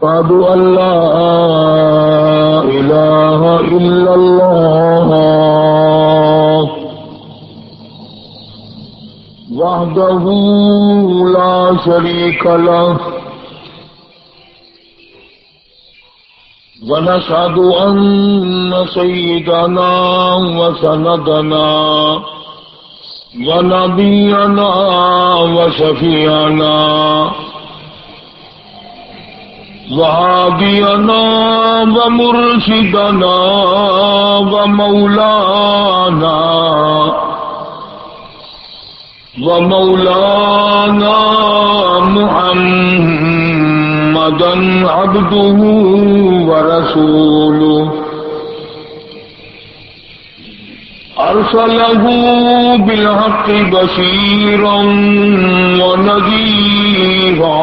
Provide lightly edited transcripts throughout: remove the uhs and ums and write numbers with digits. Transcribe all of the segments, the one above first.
أشهد أن لا إله إلا الله وحده لا شريك له ونشهد أن سيدنا وسندنا ونبينا وشفيعنا وهادينا ومرشدنا ومولانا محمدا عبده ورسوله أرسله بالحق بشيرا ونذيرا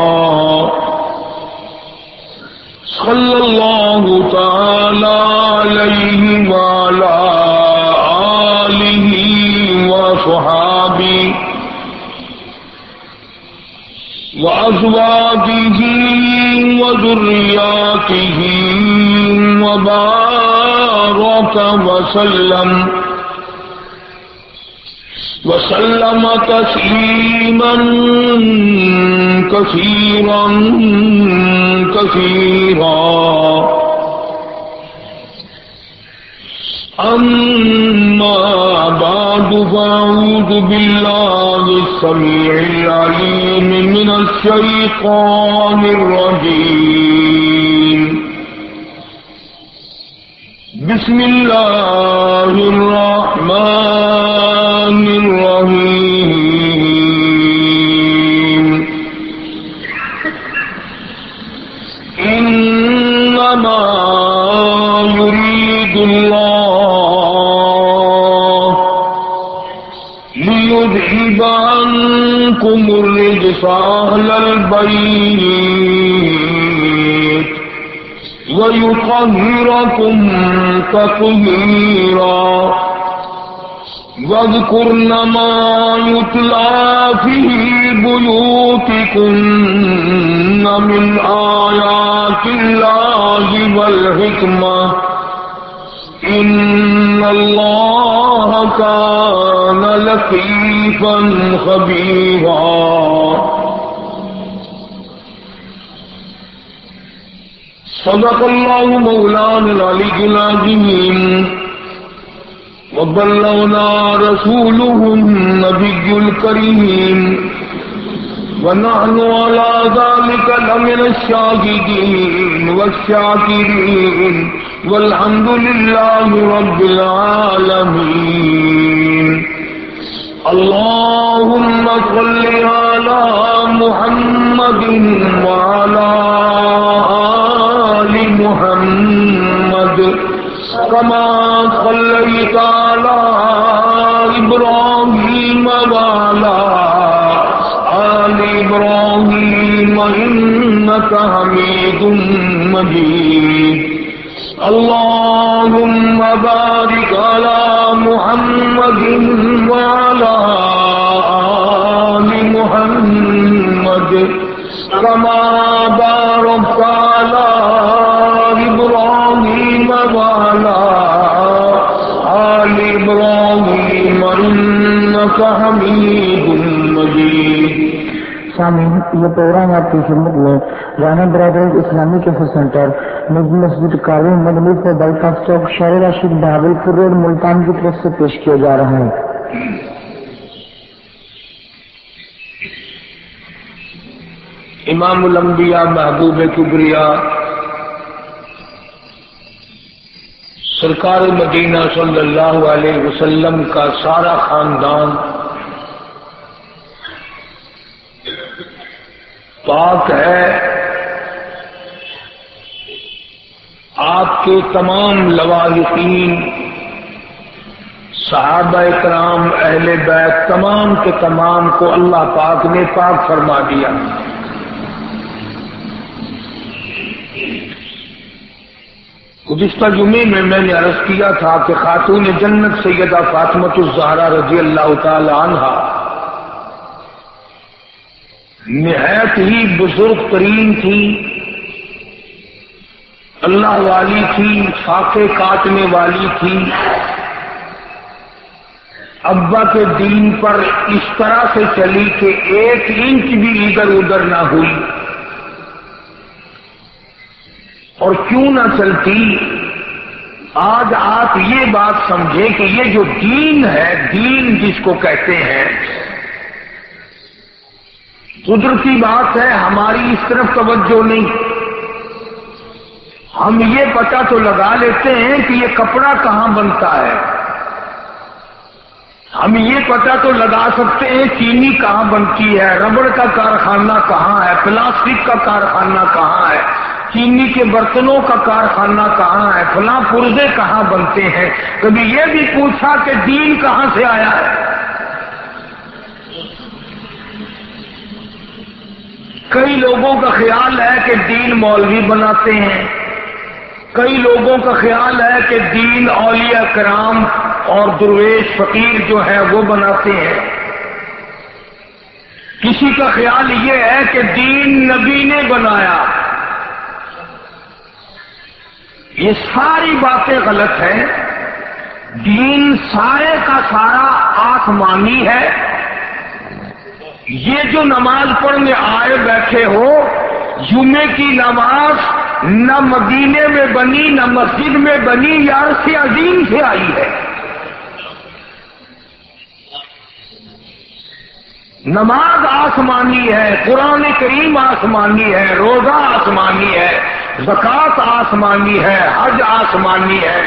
صلى الله تعالى عليه وعلى آله وصحابه وأزواجه وذرياته وبارك وسلم تسليما كثيرا أما بعد فأعوذ بالله السميع العليم من الشيطان الرجيم بسم الله الرحمن الرحيم إنما يريد الله ليذهب عنكم الرجس أهل البيت ويطهركم تطهيرا واذكرن ما يتلى في بيوتكن من آيات الله والحكمة إن الله كان لطيفا خبيرا صدق الله مولانا العلي العظيم وبلغنا رسوله النبي الكريم ونحن على ذلك لمن الشاهدين والشاكرين والحمد لله رب العالمين اللهم صل على محمد وعلى آل محمد كما صليت على إبراهيم وعلى آل إبراهيم إنك حميد مجيد اللهم بارك على محمد وعلى آل محمد كما باركت على إبراهيم وعلى آل إبراهيم إنك حميد مجيد. سامعین، یہ پروگرام آپ کی خدمت میں رانا برادرز اسلامی کیفے سینٹر مسجد کاوی مدنی سے بائی پاس چوک شہر راشد بہاول پور روڈ ملتان کی طرف سے پیش کیا جا رہا ہے. امام الانبیاء محبوب کبریا سرکار مدینہ صلی اللہ علیہ وسلم کا سارا خاندان پاک ہے. آپ کے تمام لواحقین، صحابہ کرام، اہل بیت تمام کے تمام کو اللہ پاک نے پاک فرما دیا. گزشتہ جمعے میں نے عرض کیا تھا کہ خاتون جنت سیدہ فاطمہ الزہرا رضی اللہ تعالی عنہا نہایت ہی بزرگ ترین تھی، اللہ والی تھی، فاقے کاٹنے والی تھی، ابا کے دین پر اس طرح سے چلی کہ 1 انچ بھی ادھر ادھر نہ ہوئی۔ اور کیوں نہ چلتی؟ آج آپ یہ بات سمجھیں کہ یہ جو دین ہے، دین جس کو کہتے ہیں، قدرتی بات ہے، ہماری اس طرف توجہ نہیں۔ ہم یہ پتہ تو لگا لیتے ہیں کہ یہ کپڑا کہاں بنتا ہے، ہم یہ پتہ تو لگا سکتے ہیں چینی کہاں بنتی ہے، ربڑ کا کارخانہ کہاں ہے، پلاسٹک کا کارخانہ کہاں ہے، چینی کے برتنوں کا کارخانہ کہاں ہے، فلاں پرزے کہاں بنتے ہیں۔ کبھی یہ بھی پوچھا کہ دین کہاں سے آیا ہے؟ کئی لوگوں کا خیال ہے کہ دین مولوی بناتے ہیں، کئی لوگوں کا خیال ہے کہ دین اولیاء کرام اور درویش فقیر جو ہے وہ بناتے ہیں، کسی کا خیال یہ ہے کہ دین نبی نے بنایا۔ یہ ساری باتیں غلط ہیں۔ دین سارے کا سارا آسمانی ہے۔ یہ جو نماز پڑھنے آئے بیٹھے ہو، جمعے کی نماز نہ مدینے میں بنی نہ مسجد میں بنی، یا عرش عظیم سے آئی ہے۔ نماز آسمانی ہے، قرآن کریم آسمانی ہے، روزہ آسمانی ہے، زکوٰۃ آسمانی ہے، حج آسمانی ہے۔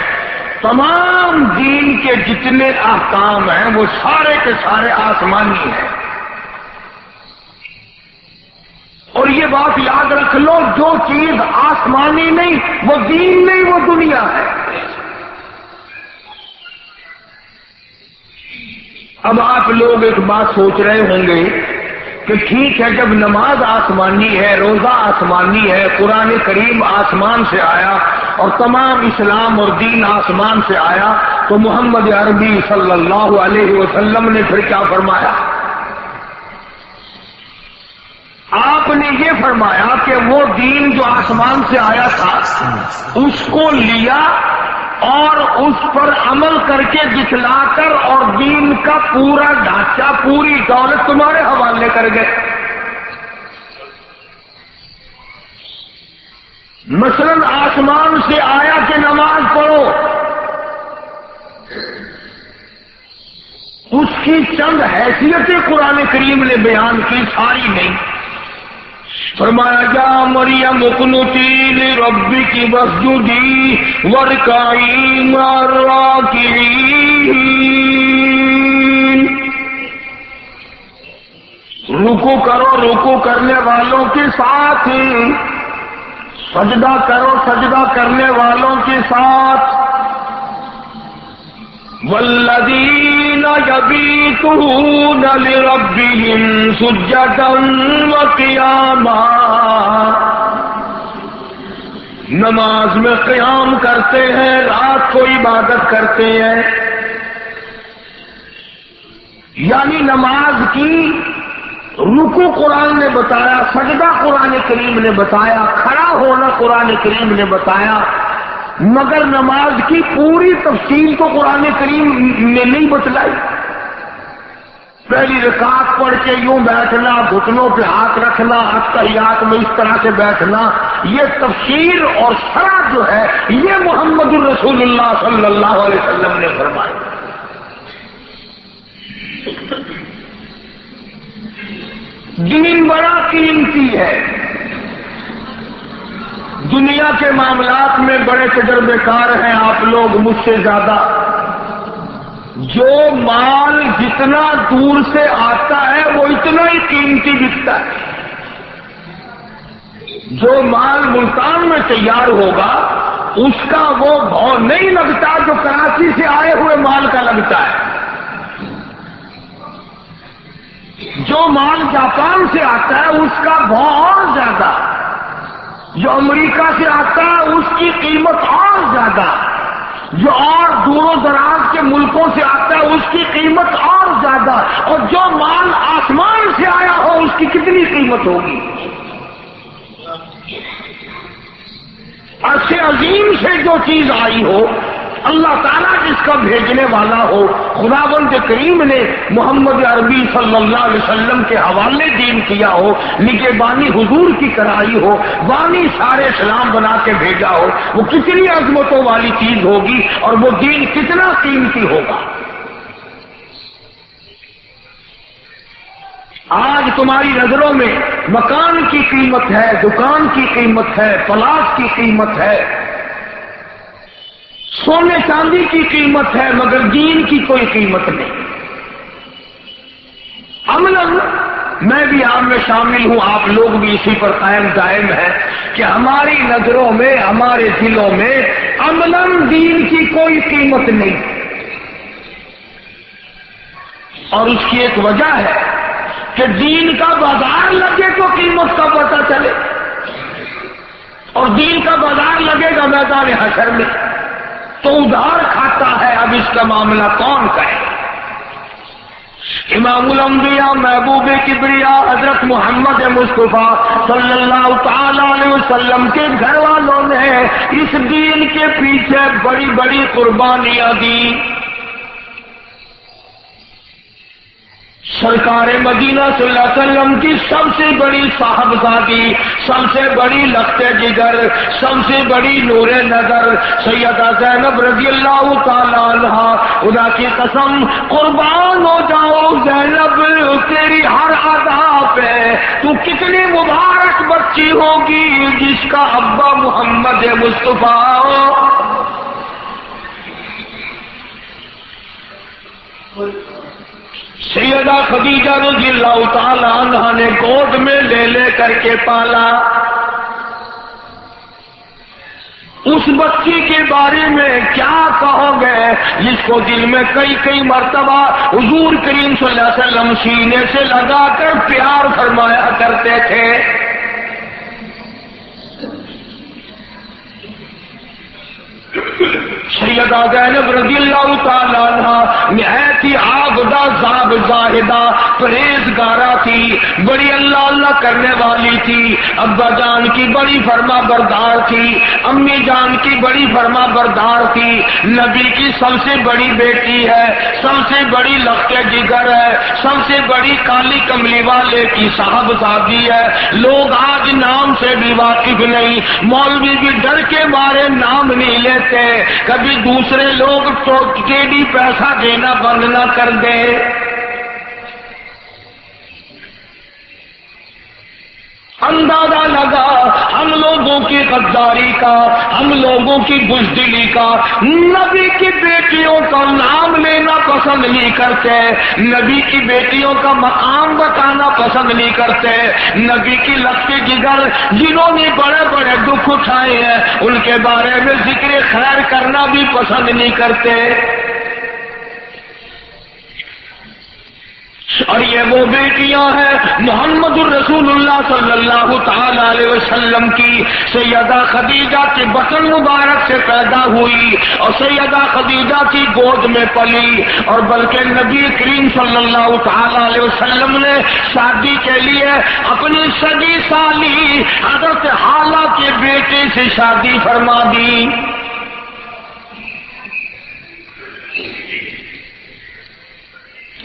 تمام دین کے جتنے احکام ہیں وہ سارے کے سارے آسمانی ہیں۔ اور یہ بات یاد رکھ لو، جو چیز آسمانی نہیں وہ دین نہیں، وہ دنیا ہے۔ اب آپ لوگ ایک بات سوچ رہے ہوں گے کہ ٹھیک ہے، جب نماز آسمانی ہے، روزہ آسمانی ہے، قرآن کریم آسمان سے آیا اور تمام اسلام اور دین آسمان سے آیا، تو محمد عربی صلی اللہ علیہ وسلم نے پھر کیا فرمایا؟ آپ نے یہ فرمایا کہ وہ دین جو آسمان سے آیا تھا اس کو لیا اور اس پر عمل کر کے دکھلا کر، اور دین کا پورا ڈھانچہ، پوری دولت تمہارے حوالے کر گئے۔ مثلاً آسمان سے آیا کہ نماز پڑھو، اس کی چند حیثیتیں قرآن کریم نے بیان کی، ساری نہیں۔ فرمایا یا مریم اقنتی لربک واسجدی وارکعی مع الراکعین، رکوع کرو رکوع کرنے والوں کے ساتھ، سجدہ کرو سجدہ کرنے والوں کے ساتھ۔ والذین یبیتون لربہم سجدا وقیاما، نماز میں قیام کرتے ہیں، رات کو عبادت کرتے ہیں۔ یعنی نماز کی رکوع قرآن نے بتایا، سجدہ قرآن کریم نے بتایا، کھڑا ہونا قرآن کریم نے بتایا، مگر نماز کی پوری تفصیل تو قرآن کریم نے نہیں بتلائی۔ پہلی رکعت پڑھ کے یوں بیٹھنا، گھٹنوں پہ ہاتھ رکھنا، اتحیات میں اس طرح سے بیٹھنا، یہ تفسیر اور شرح جو ہے یہ محمد الرسول اللہ صلی اللہ علیہ وسلم نے فرمائی۔ دین بڑا قیمتی ہے۔ دنیا کے معاملات میں بڑے تجربے کار ہیں آپ لوگ مجھ سے زیادہ۔ جو مال جتنا دور سے آتا ہے وہ اتنا ہی قیمتی بکتا ہے۔ جو مال ملتان میں تیار ہوگا اس کا وہ بھاؤ نہیں لگتا جو کراچی سے آئے ہوئے مال کا لگتا ہے۔ جو مال جاپان سے آتا ہے اس کا بھاؤ اور زیادہ، جو امریکہ سے آتا ہے اس کی قیمت اور زیادہ، جو اور دور و دراز کے ملکوں سے آتا ہے اس کی قیمت اور زیادہ، اور جو مال آسمان سے آیا ہو اس کی کتنی قیمت ہوگی؟ عرش عظیم سے جو چیز آئی ہو، اللہ تعالیٰ جس کا بھیجنے والا ہو، خداوند کریم نے محمد عربی صلی اللہ علیہ وسلم کے حوالے دین کیا ہو، نگہبانی حضور کی کرائی ہو، بانی سارے اسلام بنا کے بھیجا ہو، وہ کتنی عظمتوں والی چیز ہوگی اور وہ دین کتنا قیمتی ہوگا۔ آج تمہاری نظروں میں مکان کی قیمت ہے، دکان کی قیمت ہے، پلاٹ کی قیمت ہے، سونے چاندی کی قیمت ہے، مگر دین کی کوئی قیمت نہیں۔ عملاً میں بھی آپ میں شامل ہوں، آپ لوگ بھی اسی پر قائم دائم ہیں کہ ہماری نظروں میں، ہمارے دلوں میں عملاً دین کی کوئی قیمت نہیں، اور اس کی ایک وجہ ہے کہ دین کا بازار لگے تو قیمت کا پتہ چلے، اور دین کا بازار لگے گا میدان حشر میں تو ادھار کھاتا ہے۔ اب اس کا معاملہ کون کرے؟ امام الانبیاء محبوب کبریا حضرت محمد مصطفیٰ صلی اللہ تعالی علیہ وسلم کے گھر والوں نے اس دین کے پیچھے بڑی بڑی قربانیاں دی۔ سرکار مدینہ صلی اللہ علیہ وسلم کی سب سے بڑی صاحبزادی، سب سے بڑی لخت جگر، سب سے بڑی نور نظر سیدہ زینب رضی اللہ تعالی عنہا، خدا کی قسم قربان ہو جاؤ زینب تیری ہر ادا پہ، تو کتنی مبارک بچی ہوگی جس کا ابا محمد مصطفیٰ۔ سیدہ خدیجہ رضی اللہ تعالی عنہا نے گود میں لے لے کر کے پالا۔ اس بچی کے بارے میں کیا کہو گے جس کو دل میں کئی کئی مرتبہ حضور کریم صلی اللہ علیہ وسلم سینے سے لگا کر پیار فرمایا کرتے تھے۔ سیدہ زینب رضی اللہ تعالی عنہا نہایت ہی عابدہ زاہدہ پرہیزگارہ تھی، بڑی اللہ اللہ کرنے والی تھی، ابا جان کی بڑی فرما بردار تھی، امی جان کی بڑی فرما بردار تھی، نبی کی سب سے بڑی بیٹی ہے، سب سے بڑی لخت جگر ہے، سب سے بڑی کالی کملی والے کی صاحبزادی ہے۔ لوگ آج نام سے بھی واقف نہیں، مولوی بھی ڈر کے مارے نام نہیں لیتے، کبھی دوسرے لوگ ٹوٹ کے بھی پیسہ دینا بند نہ کر دے۔ اندازہ لگا ہم لوگوں کی غداری کا، ہم لوگوں کی بزدلی کا، نبی کی بیٹیوں کا نام لینا پسند نہیں کرتے، نبی کی بیٹیوں کا مقام بتانا پسند نہیں کرتے، نبی کی لخت جگر جنہوں نے بڑے بڑے دکھ اٹھائے ہیں ان کے بارے میں ذکر خیر کرنا بھی پسند نہیں کرتے۔ اور یہ وہ بیٹیاں ہیں محمد الرسول اللہ صلی اللہ تعالی علیہ وسلم کی، سیدہ خدیجہ کے بطن مبارک سے پیدا ہوئی اور سیدہ خدیجہ کی گود میں پلی، اور بلکہ نبی کریم صلی اللہ تعالی علیہ وسلم نے شادی کے لیے اپنی سگی سالی حضرت حالہ کے بیٹے سے شادی فرما دی۔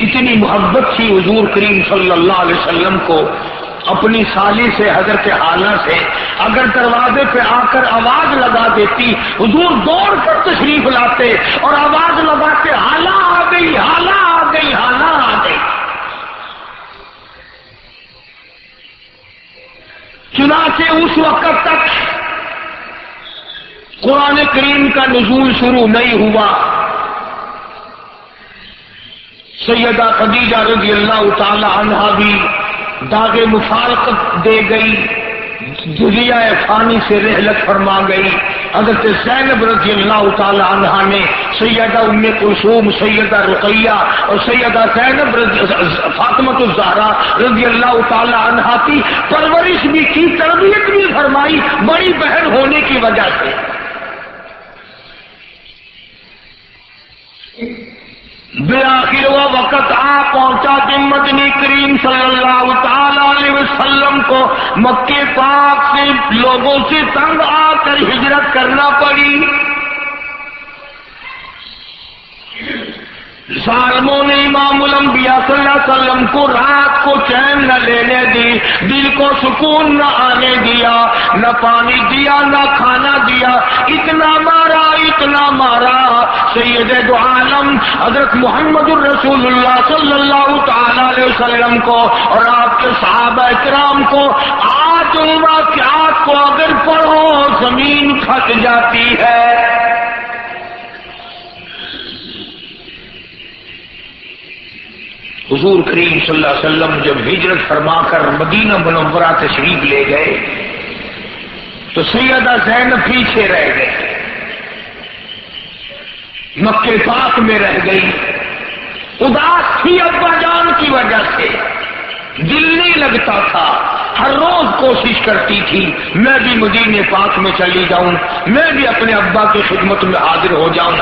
اتنی محبت تھی حضور کریم صلی اللہ علیہ وسلم کو اپنی سالی سے، حضرت حالہ سے، اگر دروازے پہ آ کر آواز لگا دیتی حضور دوڑ کر تشریف لاتے اور آواز لگاتے حالہ آ گئی، حالہ آ گئی، حالہ آ گئی۔ چنانچہ اس وقت تک قرآن کریم کا نزول شروع نہیں ہوا۔ سیدہ خدیجہ رضی اللہ تعالی عنہا بھی داغ مفارقت دے گئی، دنیا فانی سے رحلت فرما گئی۔ حضرت زینب رضی اللہ تعالی عنہا نے سیدہ ام کلثوم، سیدہ رقیہ اور سیدہ زینب فاطمہ الزہرا رضی اللہ تعالی عنہا کی پرورش بھی کی، تربیت بھی فرمائی، بڑی بہن ہونے کی وجہ سے۔ بالآخر وہ وقت آ پہنچا کہ مدنی کریم صلی اللہ تعالی علیہ وسلم کو مکے پاک سے لوگ لوگوں سے تنگ آ کر ہجرت کرنا پڑی. ظالموں نے امام الانبیاء صلی اللہ علیہ وسلم کو رات کو چین نہ لینے دی، دل کو سکون نہ آنے دیا، نہ پانی دیا نہ کھانا دیا، اتنا مارا سید دو عالم حضرت محمد الرسول اللہ صلی اللہ تعالی علیہ وسلم کو اور آپ کے صحابہ کرام کو. آج ان واقعات کو اگر پڑھو زمین پھٹ جاتی ہے. حضور کریم صلی اللہ علیہ وسلم جب ہجرت فرما کر مدینہ منورہ تشریف لے گئے تو سیدہ زینب پیچھے رہ گئے، مکے پاک میں رہ گئی. اداس تھی ابا جان کی وجہ سے، دل نہیں لگتا تھا، ہر روز کوشش کرتی تھی میں بھی مدینے پاک میں چلی جاؤں، میں بھی اپنے ابا کی خدمت میں حاضر ہو جاؤں.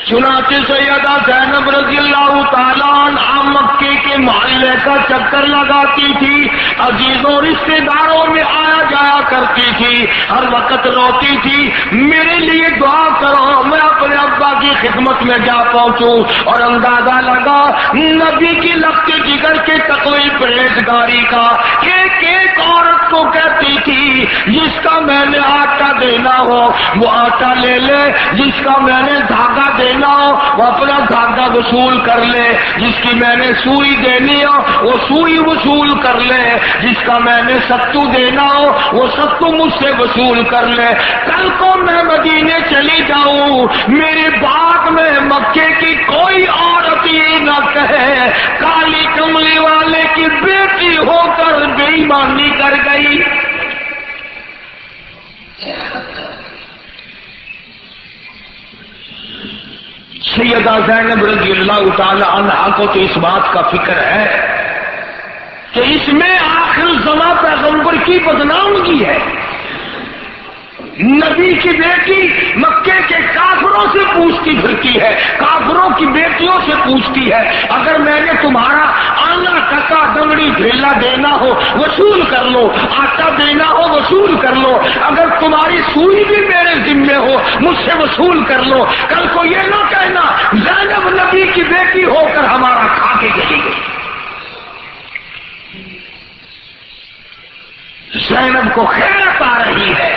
چنانچہ سیدہ زینب رضی اللہ تعالیٰ عنہا مکے کے محلے کا چکر لگاتی تھی، عزیزوں رشتے داروں میں آیا جایا کرتی تھی، ہر وقت روتی تھی میرے لیے دعا کرو میں اپنے ابا کی خدمت میں جا پہنچوں. اور اندازہ لگا نبی کی لگتے جگر کے تقوی پرہیزگاری کا. ایک عورت کو کہتی تھی جس کا میں نے آٹا دینا ہو وہ آٹا لے لے، جس کا میں نے دھاگا دینا ہو وہ اپنا دھاگا وصول کر لے، جس کی میں نے سوئی دینی ہو وہ سوئی وصول کر لے، جس کا میں نے ستو دینا ہو وہ ستو مجھ سے وصول کر لے. کل کو میں مدینے چلی جاؤں میرے بعد میں مکے کی کوئی عورت یہ نہ کہے کالی کملی والے کی بیٹی ہو کر بے ایمانی کر گئی. سیدہ زینب رضی اللہ تعالی عنہا کو تو اس بات کا فکر ہے کہ اس میں آخر زمان پیغمبر کی بدنامگی ہے. نبی کی بیٹی مکے کے کافروں سے پوچھتی پھرتی ہے، کافروں کی بیٹیوں سے پوچھتی ہے اگر میں نے تمہارا آنا ٹکا دمڑی ڈھیلا دینا ہو وصول کر لو، آٹا دینا ہو وصول کر لو، اگر تمہاری سوئی بھی میرے ذمے ہو مجھ سے وصول کر لو. کل کو یہ نہ کہنا زینب نبی کی بیٹی ہو کر ہمارا کھا کے چلی گئی. زینب کو خیرت آ رہی ہے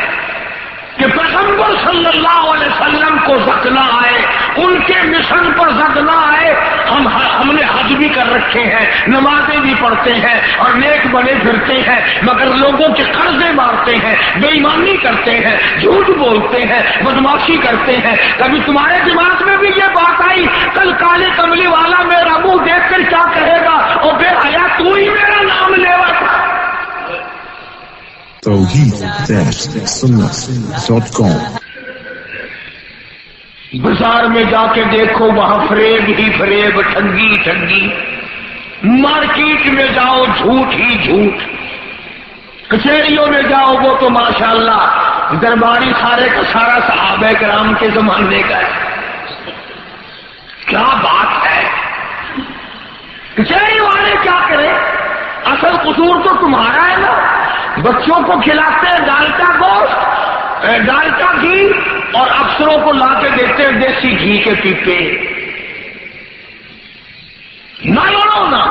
کہ پیغمبر صلی اللہ علیہ وسلم کو زد نہ آئے، ان کے مشن پر زد نہ آئے. ہم نے حج بھی کر رکھے ہیں، نمازیں بھی پڑھتے ہیں اور نیک بنے پھرتے ہیں، مگر لوگوں کے قرضے مارتے ہیں، بے ایمانی کرتے ہیں، جھوٹ بولتے ہیں، بدماشی کرتے ہیں. کبھی تمہارے دماغ میں بھی یہ بات آئی کل کالے کملی والا میرا منہ دیکھ کر کیا کہے گا اور بے حیا تو ہی میرا نام لیوا تھا. توحید-سنت.com بازار میں جا کے دیکھو وہاں فریب ہی فریب، ٹھگی ٹھگی. مارکیٹ میں جاؤ جھوٹ ہی جھوٹ. کچہریوں میں جاؤ وہ تو ماشاءاللہ درباری سارے کا سارا صحابہ کرام کے زمانے کا ہے. کیا بات ہے، کچہری والے کیا کریں؟ اصل قصور تو تمہارا ہے نا. بچوں کو کھلاتے ہیں دال کا گوشت، دال کا گھی، اور افسروں کو لا کے دیتے ہیں دیسی گھی کے پیپے. نہ لڑو نا،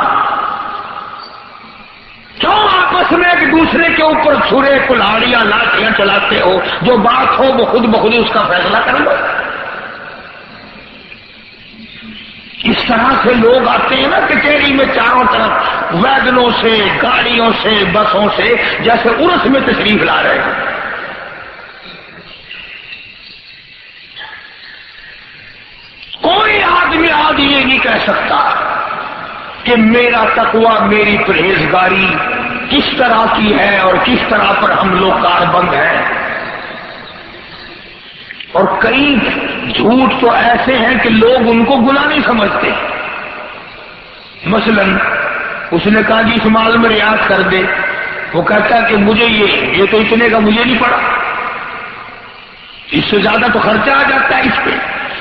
کیوں آپس میں ایک دوسرے کے اوپر چھرے کلاڑیاں لاٹیاں چلاتے ہو؟ جو بات ہو وہ خود بخود اس کا فیصلہ کر لو. اس طرح سے لوگ آتے ہیں نا کچہری میں چاروں طرف ویگنوں سے، گاڑیوں سے، بسوں سے، جیسے عرس میں تشریف لا رہے ہیں. کوئی آدمی آج یہ نہیں کہہ سکتا کہ میرا تقوی، میری پرہیزگاری کس طرح کی ہے اور کس طرح پر ہم لوگ کاربند ہیں. اور کئی جھوٹ تو ایسے ہیں کہ لوگ ان کو گناہ نہیں سمجھتے. مثلا اس نے کہا جی اس مال میں ریاض کر دے، وہ کہتا ہے کہ مجھے یہ تو اتنے کا مجھے نہیں پڑا، اس سے زیادہ تو خرچہ آ جاتا ہے اس پہ.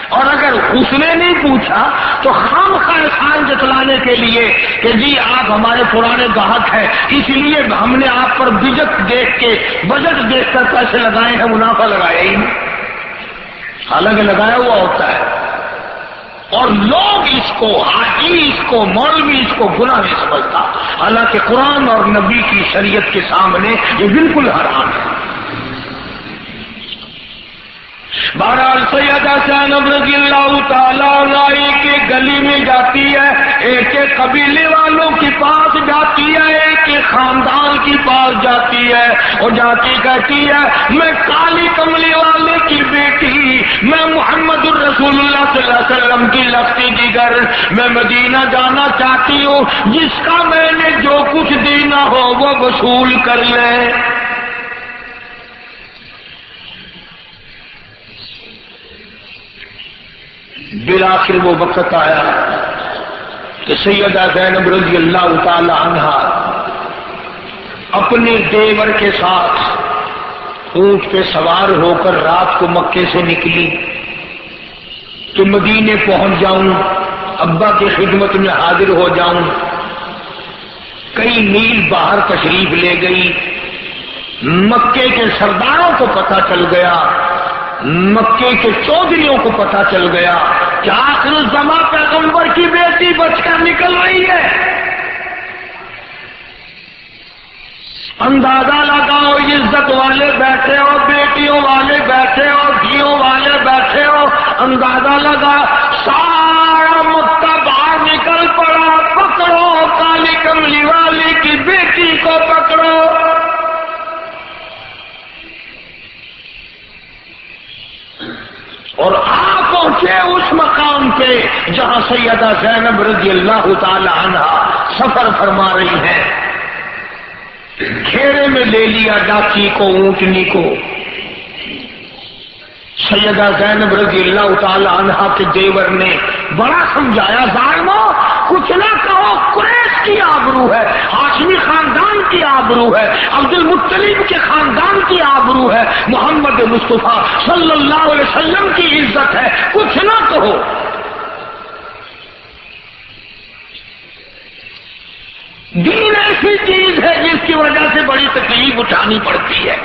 اور اگر اس نے نہیں پوچھا تو خام خواہ احسان جتلانے کے لیے کہ جی آپ ہمارے پرانے گاہک ہیں، اس لیے ہم نے آپ پر بجٹ دیکھ کر پیسے لگائے ہیں، منافع لگایا ہی نہیں، حالانکہ لگایا ہوا ہوتا ہے۔ اور لوگ اس کو، حاجی اس کو، مولوی اس کو گناہ نہیں سمجھتا، حالانکہ قرآن اور نبی کی شریعت کے سامنے یہ بالکل حرام ہے۔ بہرحال سیدہ زینب رضی اللہ تعالیٰ عنہ کے گلی میں جاتی ہے، ایک ایک قبیلے والوں کے پاس جاتی ہے، ایک ایک خاندان کے پاس جاتی ہے، اور جاتی کہتی ہے میں کالی کملی والے کی بیٹی، میں محمد الرسول اللہ صلی اللہ علیہ وسلم کی لختی دیگر، میں مدینہ جانا چاہتی ہوں، جس کا میں نے جو کچھ دینا ہو وہ وصول کر لے۔ بالآخر وہ وقت آیا کہ سیدہ زینب رضی اللہ تعالی عنہ اپنے دیور کے ساتھ اونٹ پہ سوار ہو کر رات کو مکے سے نکلی کہ مدینے پہنچ جاؤں، ابا کی خدمت میں حاضر ہو جاؤں۔ کئی میل باہر تشریف لے گئی، مکے کے سرداروں کو پتہ چل گیا، مکے کے چودھریوں کو پتہ چل گیا کہ آخر الزماں پیغمبر کی بیٹی بچ کر نکل رہی ہے۔ اندازہ لگاؤ، عزت والے بیٹھے ہو، بیٹیوں والے بیٹھے ہو، دھیوں والے بیٹھے ہو، اندازہ لگا سارا مکہ باہر نکل پڑا، پکڑو کالی کملی والی کی بیٹی کو پکڑو۔ اور آپ پہنچے اس مقام پہ جہاں سیدہ زینب رضی اللہ تعالی عنہ سفر فرما رہی ہیں۔ گھیرے میں لے لیا ڈاکی کو، اونٹنی کو۔ سیدہ زینب رضی اللہ تعالی عنہ کے دیور نے بڑا سمجھایا، ظالمو کچھ نہ کہو، قریش کی آبرو ہے، ہاشمی خاندان کی آبرو ہے، عبد المطلب کے خاندان کی آبرو ہے، محمد مصطفیٰ صلی اللہ علیہ وسلم کی عزت ہے، کچھ نہ کہو۔ دین ایسی چیز ہے جس کی وجہ سے بڑی تکلیف اٹھانی پڑتی ہے،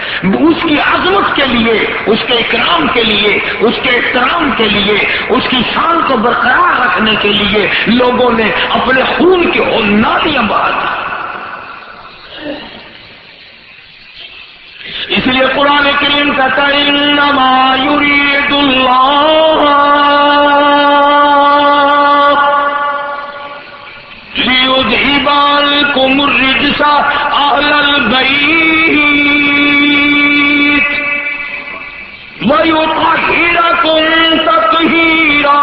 اس کی عظمت کے لیے، اس کے اکرام کے لیے، اس کے احترام کے لیے، اس کی شان کو برقرار رکھنے کے لیے لوگوں نے اپنے خون کی ہولناریاں بہا دی۔ اس لیے قرآن کریم کہتا ہے انما یرید اللہ لیذہب عنکم الرجس اہل البیت ویطہرکم تطہیرا۔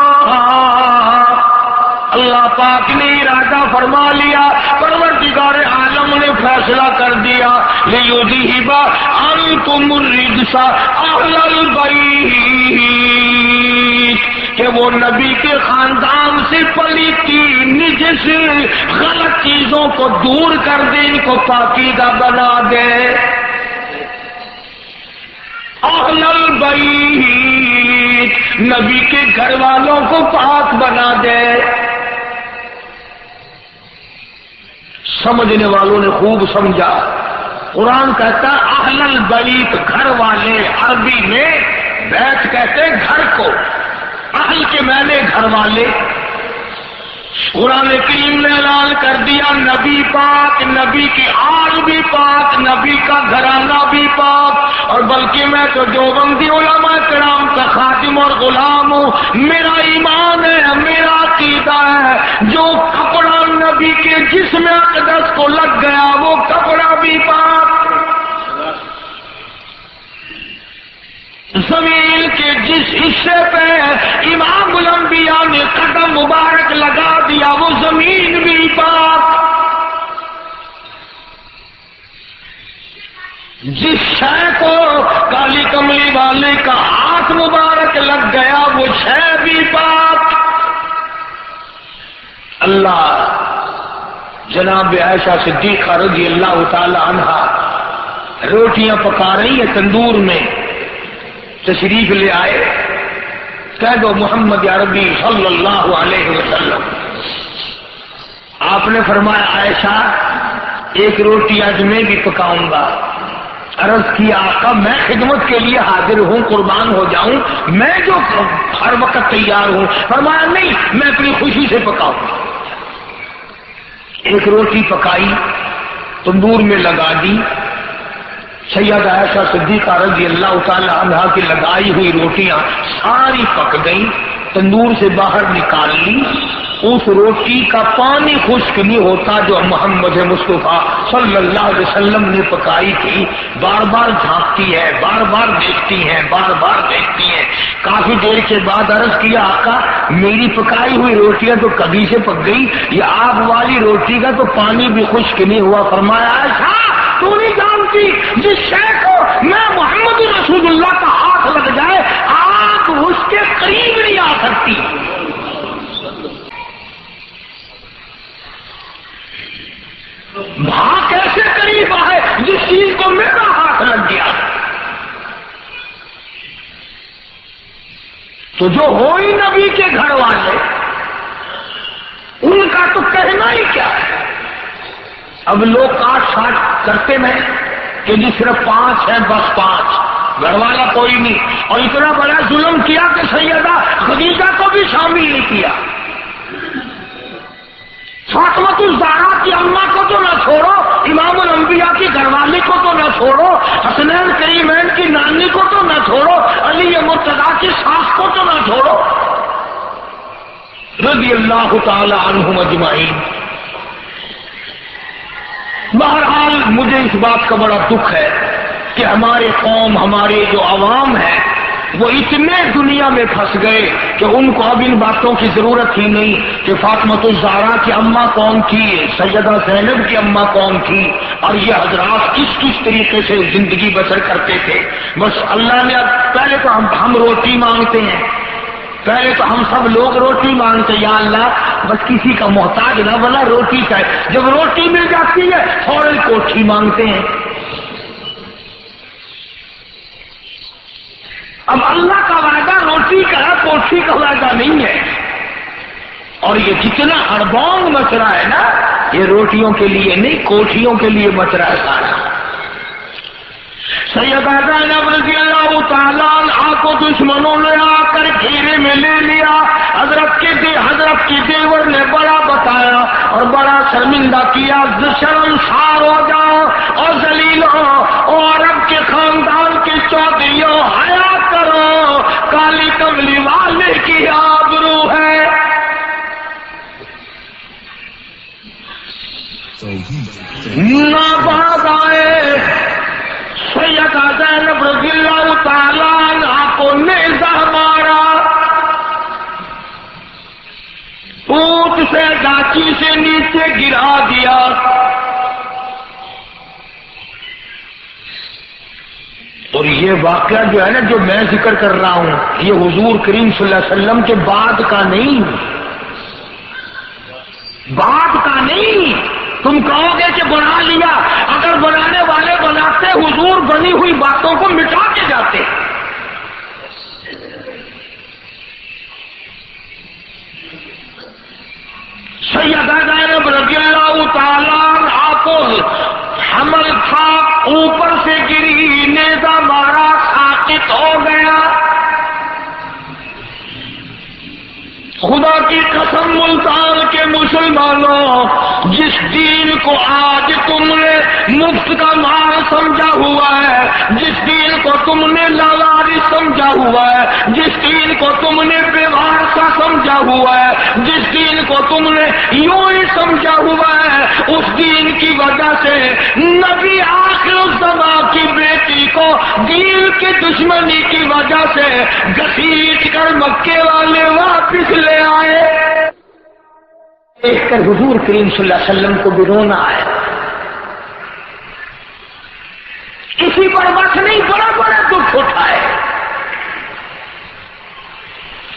اللہ پاک نے ارادہ فرما لیا، پروردگار عالم نے فیصلہ کر دیا، لیذہب عنکم الرجس اہل البیت، کہ وہ نبی کے خاندان سے پلیتی، نجس، غلط چیزوں کو دور کر دے، ان کو پاکیزہ بنا دے۔ اہل البیت، نبی کے گھر والوں کو پاک بنا دے۔ سمجھنے والوں نے خوب سمجھا، قرآن کہتا اہل البیت گھر والے، عربی میں بیت کہتے گھر کو، اہل کے معنی گھر والے۔ قرآن کریم نے اعلان کر دیا نبی پاک، نبی کی آل بھی پاک، نبی کا گھرانہ بھی پاک، اور بلکہ میں تو دیوبندی علماء کرام کا خادم اور غلام ہوں، میرا ایمان ہے، میرا عقیدہ ہے، جو کپڑا نبی کے جسم اقدس کو لگ گیا وہ کپڑا بھی پاک۔ زمین کے جس حصے پہ امام الانبیاء نے قدم مبارک لگا دیا وہ زمین بھی پاک۔ جس شے کو کالی کملی والے کا ہاتھ مبارک لگ گیا وہ شے بھی پاک۔ اللہ جناب عائشہ صدیقہ رضی اللہ تعالی عنہا روٹیاں پکا رہی ہے تندور میں، تشریف لے آئے، کہہ دو محمد عربی صلی اللہ علیہ وسلم۔ آپ نے فرمایا عائشہ ایک روٹی آج میں بھی پکاؤں گا۔ عرض کیا آقا میں خدمت کے لیے حاضر ہوں، قربان ہو جاؤں، میں جو ہر وقت تیار ہوں۔ فرمایا نہیں، میں اپنی خوشی سے پکاؤں۔ ایک روٹی پکائی، تندور میں لگا دی۔ سیدہ عائشہ صدیقہ رضی اللہ تعالی عنہا کی لگائی ہوئی روٹیاں ساری پک گئیں، تندور سے باہر نکال لی۔ اس روٹی کا پانی خشک نہیں ہوتا جو محمد مصطفیٰ صلی اللہ علیہ وسلم نے پکائی تھی۔ بار بار جھانکتی ہے، بار بار دیکھتی ہیں، بار بار دیکھتی ہیں۔ کافی دیر کے بعد عرض کیا آقا میری پکائی ہوئی روٹیاں تو کبھی سے پک گئی، یہ آپ والی روٹی کا تو پانی بھی خشک نہیں ہوا۔ فرمایا عائشہ تو نہیں جانتی جس شے کو میں محمد رسول اللہ کا ہاتھ لگ جائے آپ اس کے قریب نہیں آ سکتی۔ بھاگ کیسے قریب آئے جس چیز کو میرا ہاتھ لگ گیا؟ تو جو ہو ہی نبی کے گھر والے ان کا تو کہنا ہی کیا ہے۔ اب لوگ کاٹ چھاٹ کرتے ہیں کہ جی صرف 5 ہیں، بس 5، گھر والا کوئی نہیں، اور اتنا بڑا ظلم کیا کہ سیدہ خدیجہ کو بھی شامل نہیں کیا۔ فاطمۃ الزہرا کی اماں کو تو نہ چھوڑو، امام الانبیاء کی گھر والی کو تو نہ چھوڑو، حسنین کریمین کی نانی کو تو نہ چھوڑو، علی مرتضیٰ کی ساس کو تو نہ چھوڑو، رضی اللہ تعالی عنہم اجمعین۔ بہرحال مجھے اس بات کا بڑا دکھ ہے کہ ہمارے قوم، ہمارے جو عوام ہیں وہ اتنے دنیا میں پھنس گئے کہ ان کو اب ان باتوں کی ضرورت ہی نہیں کہ فاطمۃ الزہرا کی اماں کون تھی، سیدہ زینب کی اماں کون تھی، اور یہ حضرات کس کس طریقے سے زندگی بسر کرتے تھے۔ بس اللہ نے پہلے تو ہم روٹی مانگتے ہیں، پہلے تو ہم سب لوگ روٹی مانگتے، یا اللہ بس کسی کا محتاج نہ بنا، روٹی کا ہے۔ جب روٹی مل جاتی ہے فوراً کوٹھی مانگتے ہیں۔ اب اللہ کا وعدہ روٹی کا ہے، کوٹھی کا وعدہ نہیں ہے۔ اور یہ جتنا ہڑبونگ مچ رہا ہے نا، یہ روٹیوں کے لیے نہیں، کوٹھیوں کے لیے مچ رہا ہے سارا۔ سیدہ زینب رضی اللہ تعالیٰ عنہا کو دشمنوں نے آ کر گھیرے میں لے لیا۔ حضرت کی دیور نے بڑا بتایا اور بڑا شرمندہ کیا، شرمسار ہو جاؤ اور ذلیل ہو، اور عرب کے خاندان کی چودھریوں حیا کرو، کالی کملی والے کی آبرو ہے۔ نہ باز آئے سیدہ زینب رضی اللہ تعالیٰ عنہا کو نیزہ مارا، اونٹ سے ڈاچی سے نیچے گرا دیا۔ اور یہ واقعہ جو ہے نا جو میں ذکر کر رہا ہوں، یہ حضور کریم صلی اللہ علیہ وسلم کے بعد کا نہیں، بعد کا نہیں۔ تم کہو گے کہ بنا لیا، اگر بنانے والے بناتے حضور بنی ہوئی باتوں کو مٹا کے جاتے۔ سیدہ زینب رضی اللہ تعالیٰ عنہا کو حمل تھا، اوپر سے گری، نیزہ مارا، ساقط ہو گیا۔ خدا کی قسم ملتان کے مسلمانوں، جس دین کو آج تم نے مفت کا مال سمجھا ہوا ہے، جس دین کو تم نے لاواری سمجھا ہوا ہے، جس دین کو تم نے بے وارثہ سمجھا ہوا ہے، جس دین کو تم نے یوں ہی سمجھا ہوا ہے، اس دین کی وجہ سے نبی آخر الزمان کی بیٹی کو دین کی دشمنی کی وجہ سے گھسیٹ کر مکے والے واپس لے آئے۔ دیکھ کر حضور کریم صلی اللہ علیہ وسلم کو بھی رونا آیا۔ کسی پر بس نہیں، بڑا بڑا دکھ اٹھائے۔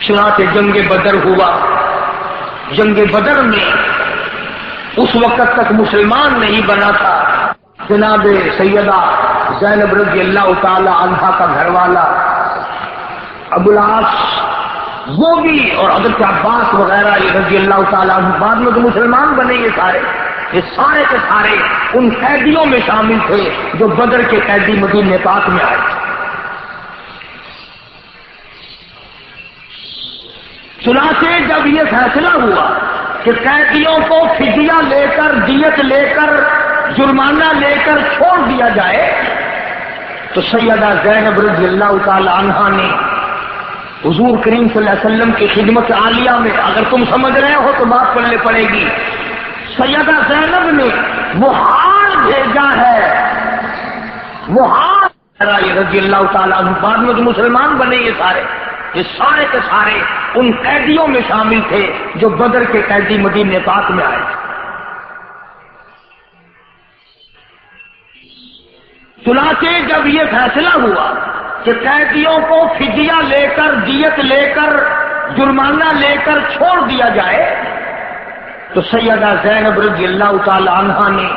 چنانچہ جنگ بدر ہوا۔ جنگ بدر میں اس وقت تک مسلمان نہیں بنا تھا جناب سیدہ زینب رضی اللہ تعالی عنہا کا گھر والا ابو العاص وہ بھی اور حضرت عباس وغیرہ یہ رضی اللہ تعالیٰ عنہ بعد میں تو مسلمان بنے یہ سارے کے سارے ان قیدیوں میں شامل تھے جو بدر کے قیدی مدینہ پاک میں آئے. چنانچہ جب یہ فیصلہ ہوا کہ قیدیوں کو فدیہ لے کر دیت لے کر جرمانہ لے کر چھوڑ دیا جائے تو سیدہ زینب رضی اللہ تعالی عنہا نے حضور کریم صلی اللہ علیہ وسلم کی خدمت عالیہ میں، اگر تم سمجھ رہے ہو تو بات پڑھنے پڑے گی، سیدہ زینب نے وہ ہار بھیجا ہے، وہ ہار رضی اللہ تعالیٰ عنہ بعد میں تو مسلمان بنے یہ سارے کے سارے ان قیدیوں میں شامل تھے جو بدر کے قیدی مدینہ پاک میں آئے. چنانچہ جب یہ فیصلہ ہوا کہ قیدیوں کو فدیہ لے کر دیت لے کر جرمانہ لے کر چھوڑ دیا جائے تو سیدہ زینب رضی اللہ تعالی عنہا نے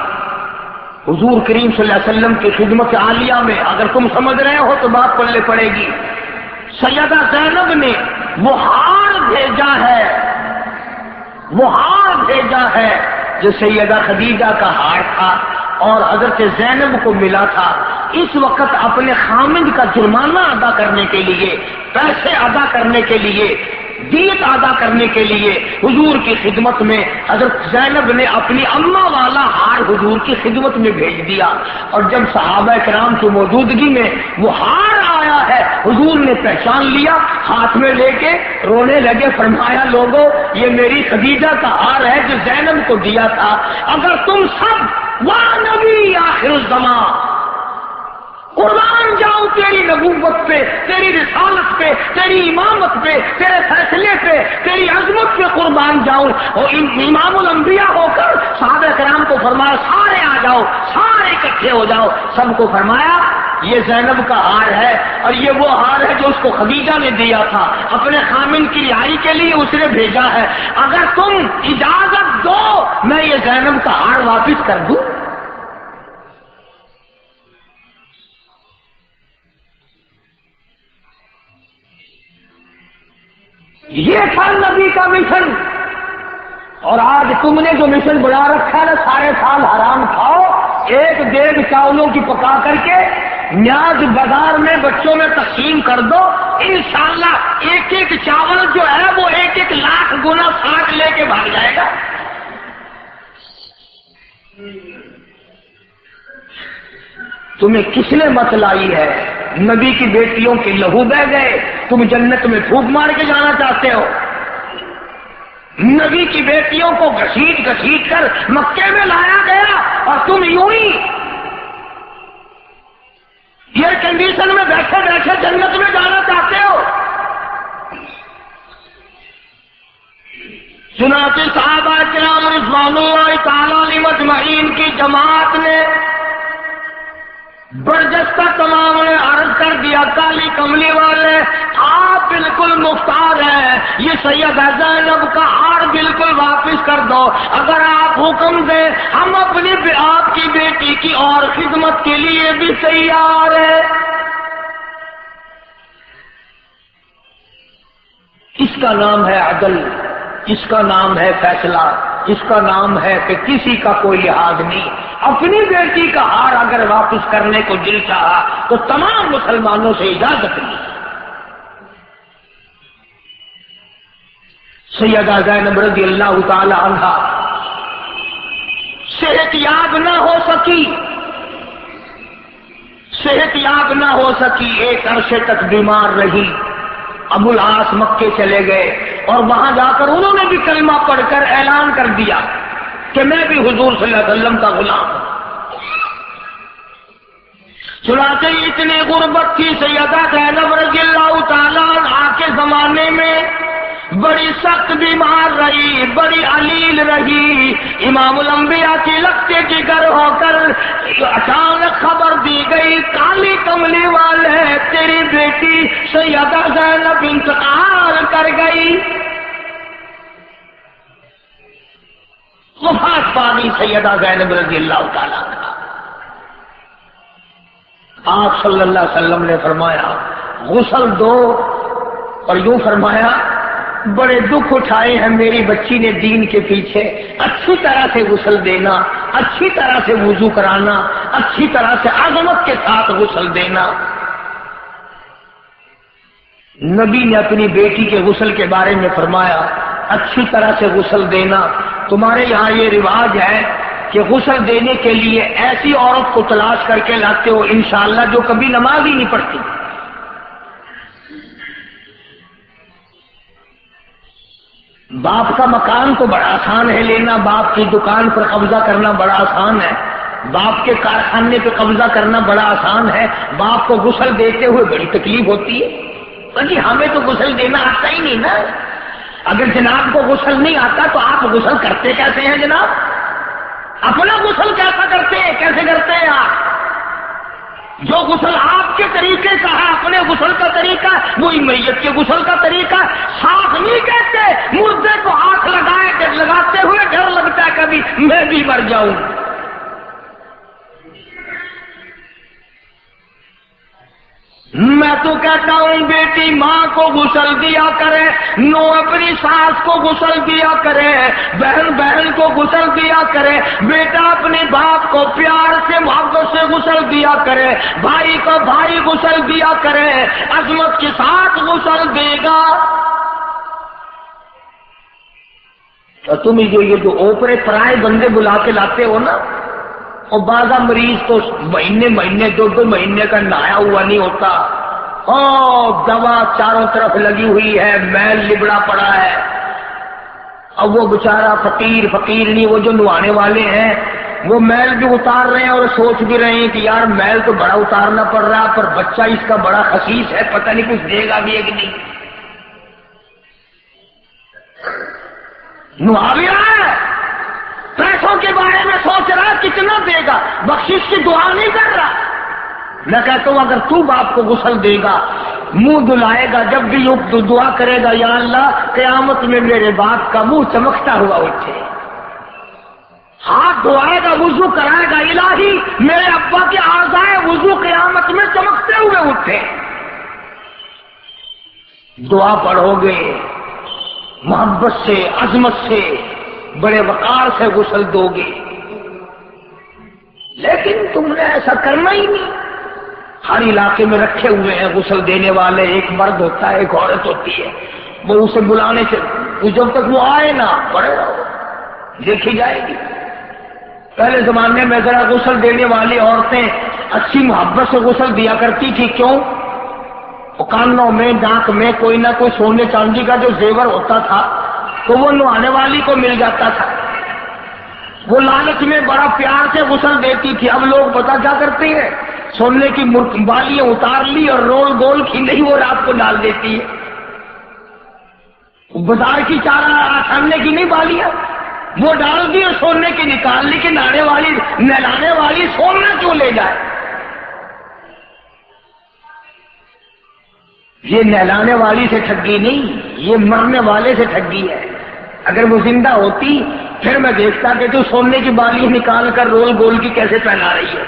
حضور کریم صلی اللہ علیہ وسلم کی خدمت عالیہ میں، اگر تم سمجھ رہے ہو تو بات پڑھنے پڑے گی، سیدہ زینب نے وہ ہار بھیجا ہے جو سیدہ خدیجہ کا ہار تھا اور حضرت زینب کو ملا تھا. اس وقت اپنے خامند کا جرمانہ ادا کرنے کے لیے، پیسے ادا کرنے کے لیے، دیت ادا کرنے کے لیے حضور کی خدمت میں حضرت زینب نے اپنی اماں والا ہار حضور کی خدمت میں بھیج دیا. اور جب صحابہ کرام کی موجودگی میں وہ ہار آیا ہے حضور نے پہچان لیا، ہاتھ میں لے کے رونے لگے، فرمایا لوگوں یہ میری خدیجہ کا ہار ہے جو زینب کو دیا تھا. اگر تم سب واہ نبی آخر الزمان قربان جاؤ تیری نبوت پہ، تیری رسالت پہ، تیری امامت پہ، تیرے فیصلے پہ، تیری عظمت پہ قربان جاؤں، اور امام الانبیاء ہو کر صحابہ کرام کو فرمایا سارے آ جاؤ، سارے اکٹھے ہو جاؤ. سب کو فرمایا یہ زینب کا ہار ہے اور یہ وہ ہار ہے جو اس کو خدیجہ نے دیا تھا، اپنے خامن کی رہائی کے لیے اس نے بھیجا ہے. اگر تم اجازت دو میں یہ زینب کا ہار واپس کر دوں. یہ تھا نبی کا مشن. اور آج تم نے جو مشن بنا رکھا ہے نا، سارے سال حرام کھاؤ، ایک دیگ چاولوں کی پکا کر کے نیاز بازار میں بچوں میں تقسیم کر دو، انشاءاللہ ایک ایک چاول جو ہے وہ ایک ایک لاکھ گنا ساٹھ لے کے بھاگ جائے گا. تمہیں کس نے مت لائی ہے؟ نبی کی بیٹیوں کے لہو بہ گئے، تم جنت میں پھونک مار کے جانا چاہتے ہو. نبی کی بیٹیوں کو گھسیٹ کر مکے میں لایا گیا اور تم یوں ہی ایئر کنڈیشن میں بیٹھے بیٹھے جنت میں جانا چاہتے ہو. چنانچہ صحابہ کرام رضوان اللہ تعالی علیہم اجمعین کی جماعت نے برجستہ تمام نے عرض کر دیا، کالی کملی والے آپ بالکل مختار ہیں، یہ سیدہ زینب کا ہار بالکل واپس کر دو. اگر آپ حکم دیں ہم اپنی آپ کی بیٹی کی اور خدمت کے لیے بھی تیار ہیں. اس کا نام ہے عدل، اس کا نام ہے فیصلہ، اس کا نام ہے کہ کسی کا کوئی لحاظ نہیں. اپنی بیٹی کا ہار اگر واپس کرنے کو دل چاہا تو تمام مسلمانوں سے اجازت لی. سیدہ زینب رضی اللہ تعالی عنہا صحت یاب نہ ہو سکی، ایک عرصے تک بیمار رہی. ابو العاص مکے چلے گئے اور وہاں جا کر انہوں نے بھی کلمہ پڑھ کر اعلان کر دیا کہ میں بھی حضور صلی اللہ علیہ وسلم کا غلام ہوں. چنانچہ اتنی غربت تھی سیدہ زینب رضی اللہ تعالیٰ عنہا کے زمانے میں، بڑی سخت بیمار رہی، بڑی علیل رہی. امام الانبیاء کی لگتے جگر ہو کر اچانک خبر دی گئی، کالی کملی والے تیری بیٹی سیدہ زینب انتقال کر گئی. وفات پانی سیدہ زینب رضی اللہ تعالیٰ عنہا. آپ صلی اللہ علیہ وسلم نے فرمایا غسل دو، اور یوں فرمایا بڑے دکھ اٹھائے ہیں میری بچی نے دین کے پیچھے. اچھی طرح سے غسل دینا، اچھی طرح سے وضو کرانا، اچھی طرح سے عظمت کے ساتھ غسل دینا. نبی نے اپنی بیٹی کے غسل کے بارے میں فرمایا اچھی طرح سے غسل دینا. تمہارے یہاں یہ رواج ہے کہ غسل دینے کے لیے ایسی عورت کو تلاش کر کے لاتے ہو انشاءاللہ جو کبھی نماز ہی نہیں پڑھتی. باپ کا مکان تو بڑا آسان ہے لینا، باپ کی دکان پر قبضہ کرنا بڑا آسان ہے، باپ کے کارخانے پہ قبضہ کرنا بڑا آسان ہے، باپ کو غسل دیتے ہوئے بڑی تکلیف ہوتی ہے. جی ہمیں تو غسل دینا آتا ہی نہیں نا. اگر جناب کو غسل نہیں آتا تو آپ غسل کرتے کیسے ہیں جناب؟ اپنا غسل کیسا کرتے ہیں، کیسے کرتے ہیں آپ؟ جو غسل آپ کے طریقے کا ہے، اپنے غسل کا طریقہ، وہی میت کے غسل کا طریقہ. صاف نہیں کہتے، مردے کو ہاتھ لگاتے ہوئے ڈر لگتا ہے کبھی میں بھی مر جاؤں. میں تو کہتا ہوں بیٹی ماں کو غسل دیا کرے، نو اپنی ساس کو غسل دیا کرے، بہن بہن کو غسل دیا کرے، بیٹا اپنے باپ کو پیار سے محبت سے غسل دیا کرے، بھائی کو بھائی غسل دیا کرے، عظمت کے ساتھ غسل دے گا. اور تم یہ اوپرے پرائے بندے بلا کے لاتے ہو نا، اور بعض مریض تو مہینے دو مہینے کا نہایا ہوا نہیں ہوتا، دوا چاروں طرف لگی ہوئی ہے، میل لبڑا پڑا ہے. اب وہ بیچارہ فقیر نہیں، وہ جو نہانے والے ہیں وہ میل بھی اتار رہے ہیں اور سوچ بھی رہے ہیں کہ یار میل تو بڑا اتارنا پڑ رہا ہے، پر بچہ اس کا بڑا خسیس ہے، پتہ نہیں کچھ دے گا بھی ہے کہ نہیں. نہا بھی رہا ہے، پیسوں کے بارے میں سوچ رہا کتنا دے گا، بخشش کی دعا نہیں کر رہا. میں کہتا ہوں اگر تو باپ کو غسل دے گا، منہ دھلائے گا، جب بھی دعا کرے گا یا اللہ قیامت میں میرے باپ کا منہ چمکتا ہوا اٹھے، ہاتھ دھوائے گا، وضو کرائے گا، الہی میرے ابا کے اعضائے وضو قیامت میں چمکتے ہوئے اٹھے. دعا پڑھو گے محبت سے، عظمت سے، بڑے وقار سے غسل دو گے. لیکن تم نے ایسا کرنا ہی نہیں. ہر علاقے میں رکھے ہوئے ہیں غسل دینے والے، ایک مرد ہوتا ہے ایک عورت ہوتی ہے، وہ اسے بلانے سے جب تک وہ آئے نا پڑے رہو، دیکھی جائے گی. پہلے زمانے میں ذرا غسل دینے والی عورتیں اچھی محبت سے غسل دیا کرتی تھی. کیوں؟ کانوں میں ناک میں کوئی نہ کوئی سونے چاندی کا جو زیور ہوتا تھا تو وہ نہانے والی کو مل جاتا تھا. وہ لالچ میں بڑا پیار سے غسل دیتی تھی. اب لوگ پتہ کیا کرتے ہیں، سونے کی بالیاں اتار لی اور رول گول کی نہیں وہ رات کو ڈال دیتی ہے. بازار کی چارہ چھاننے کی نہیں بالیاں وہ ڈال دی اور سونے کی نکال لی کہ نہلانے والی سونا کیوں لے جائے. یہ نہلانے والی سے ٹھگی نہیں، یہ مرنے والے سے ٹھگی ہے. اگر وہ زندہ ہوتی پھر میں دیکھتا کہ تو سونے کی بالی نکال کر رول گول کی کیسے پہنا رہی ہے.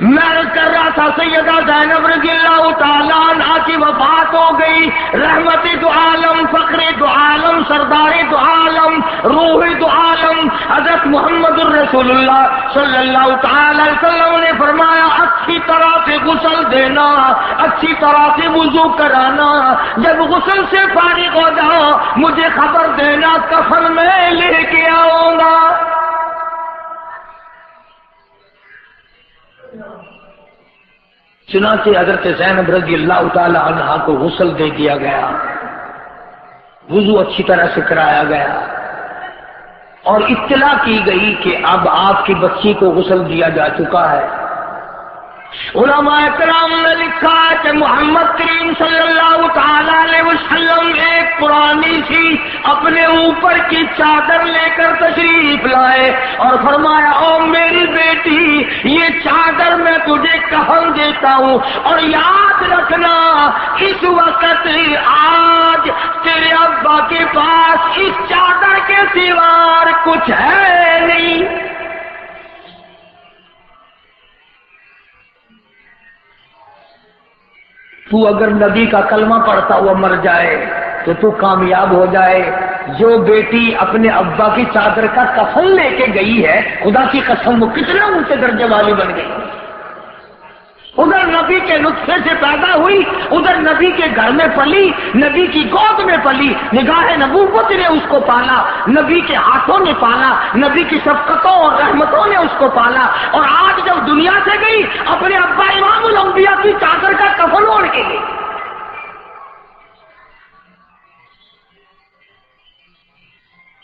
میں کر رہا تھا سیدہ زینب رضی اللہ تعالیٰ عنہا کی وفات ہو گئی. رحمت دو عالم، فخر دو عالم، سردار دو عالم، روح دو عالم حضرت محمد الرسول اللہ صلی اللہ تعالی علیہ وسلم نے فرمایا اچھی طرح سے غسل دینا، اچھی طرح سے وضو کرانا. جب غسل سے فارغ ہو جاؤ مجھے خبر دینا، کفن میں لے کے آؤں گا. چنانچہ حضرت زینب رضی اللہ تعالی عنہا کو غسل دے دیا گیا، وضو اچھی طرح سے کرایا گیا اور اطلاع کی گئی کہ اب آپ کی بچی کو غسل دیا جا چکا ہے. علماء کرام نے لکھا کہ محمد کریم صلی اللہ تعالی علیہ وسلم ایک پرانی سی اپنے اوپر کی چادر لے کر تشریف لائے اور فرمایا او میری بیٹی یہ چادر میں تجھے کفن دیتا ہوں اور یاد رکھنا اس وقت آج تیرے ابا کے پاس اس چادر کے سوا کچھ ہے نہیں. تو اگر نبی کا کلمہ پڑھتا ہوا مر جائے تو تو کامیاب ہو جائے۔ جو بیٹی اپنے ابا کی چادر کا کفن لے کے گئی ہے، خدا کی قسم وہ کتنے اونچے درجے والی بن گئی۔ ادھر نبی کے نطفے سے پیدا ہوئی، ادھر نبی کے گھر میں پلی، نبی کی گود میں پلی، نگاہ نبوت نے اس کو پالا، نبی کے ہاتھوں نے پالا، نبی کی شفقتوں اور رحمتوں نے اس کو پالا، اور آج جب دنیا سے گئی اپنے ابا امام الانبیاء کی چادر کا کفن اوڑھ کے گئی۔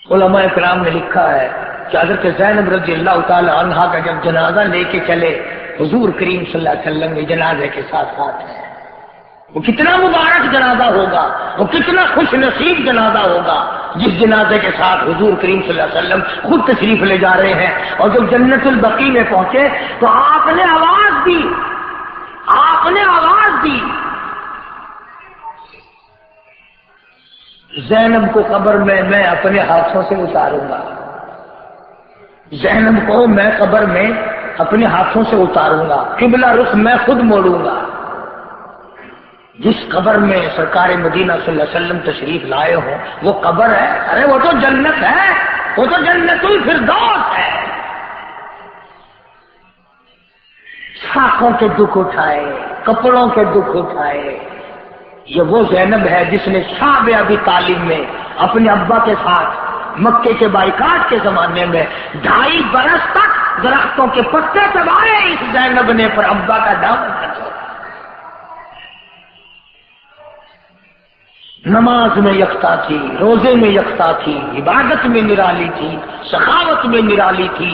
علماء کرام نے لکھا ہے کہ حضرت زینب رضی اللہ تعالی عنہا کا جب جنازہ لے کے چلے حضور کریم صلی اللہ علیہ وسلم کے جنازے کے ساتھ ساتھ ہے، وہ کتنا مبارک جنازہ ہوگا، وہ کتنا خوش نصیب جنازہ ہوگا جس جنازے کے ساتھ حضور کریم صلی اللہ علیہ وسلم خود تشریف لے جا رہے ہیں۔ اور جب جنت البقیع میں پہنچے تو آپ نے آواز دی، زینب کو قبر میں اپنے ہاتھوں سے اتاروں گا، زینب کو میں قبر میں اپنے ہاتھوں سے اتاروں گا، قبلہ رخ میں خود موڑوں گا۔ جس قبر میں سرکار مدینہ صلی اللہ علیہ وسلم تشریف لائے ہوں وہ قبر ہے، ارے وہ تو جنت ہے، وہ تو جنت الفردوس ہے۔ ساکھوں کے دکھ اٹھائے، کپڑوں کے دکھ اٹھائے، یہ وہ زینب ہے جس نے شعب ابی طالب میں اپنے ابا کے ساتھ مکے کے بائیکاٹ کے زمانے میں 2.5 برس تک درختوں کے پتے چبائے اس زینب نے، پر ابا کا دامن نہ چھوڑا۔ نماز میں یکتا تھی، روزے میں یکتا تھی، عبادت میں نرالی تھی، سخاوت میں نرالی تھی،